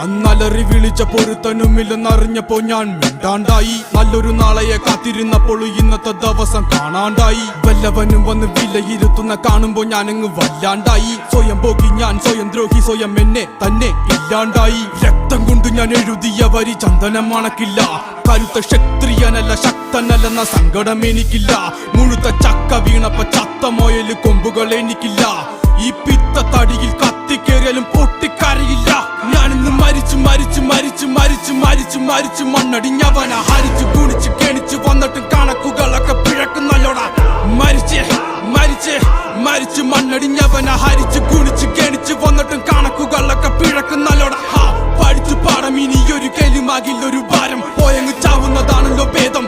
അന്നലറി വിളിച്ച പൊരുത്തനുമില്ലെന്നറിഞ്ഞപ്പോ ഞാൻ മിണ്ടാണ്ടായി. നല്ലൊരു നാളെയെ കാത്തിരുന്നപ്പോൾ ഇന്നത്തെ ദിവസം കാണാണ്ടായി. വല്ലവനും വന്ന് വിലയിരുത്തുന്ന കാണുമ്പോ ഞാനങ്ങ് വല്ലാണ്ടായി. സ്വയം പോകി ഞാൻ, സ്വയം ദ്രോഹി, സ്വയം എന്നെ തന്നെ ഇല്ലാണ്ടായി. രക്തം കൊണ്ട് ഞാൻ എഴുതിയ വരി ചന്ദനം മണക്കില്ല. കരുത്ത ക്ഷത്രിയനല്ല, ശക്തനല്ലെന്ന സങ്കടം എനിക്കില്ല. മുഴുത്ത ചക്ക വീണപ്പ ചത്ത മൊയല് കൊമ്പുകൾ എനിക്കില്ല. ഈ പിത്ത തടിയിൽ കത്തിക്കേറിയാലും പൊട്ടിക്കരയില്ല. ഞാനിന്ന് മരിച്ചു മരിച്ചു മരിച്ചു മരിച്ചു മരിച്ചു മരിച്ചു മണ്ണടിഞ്ഞവന ഹരിച്ചു കുണിച്ചു കെണിച്ചു വന്നിട്ടും കണക്കുകളൊക്കെ പിഴക്കുന്നല്ലോടാ. മരിച്ചേ മരിച്ചേ മരിച്ചു മണ്ണടിഞ്ഞവന ഹരിച്ചു കുണിച്ചു കെണിച്ചു വന്നിട്ടും കണക്കുകളൊക്കെ പിഴക്കുന്നല്ലോടാ. പഠിച്ചു പാടം ഇനിയൊരു കെലുമാകില്ലൊരു ഭാരം. പോയങ്ങ് ചാവുന്നതാണല്ലോ ഭേദം.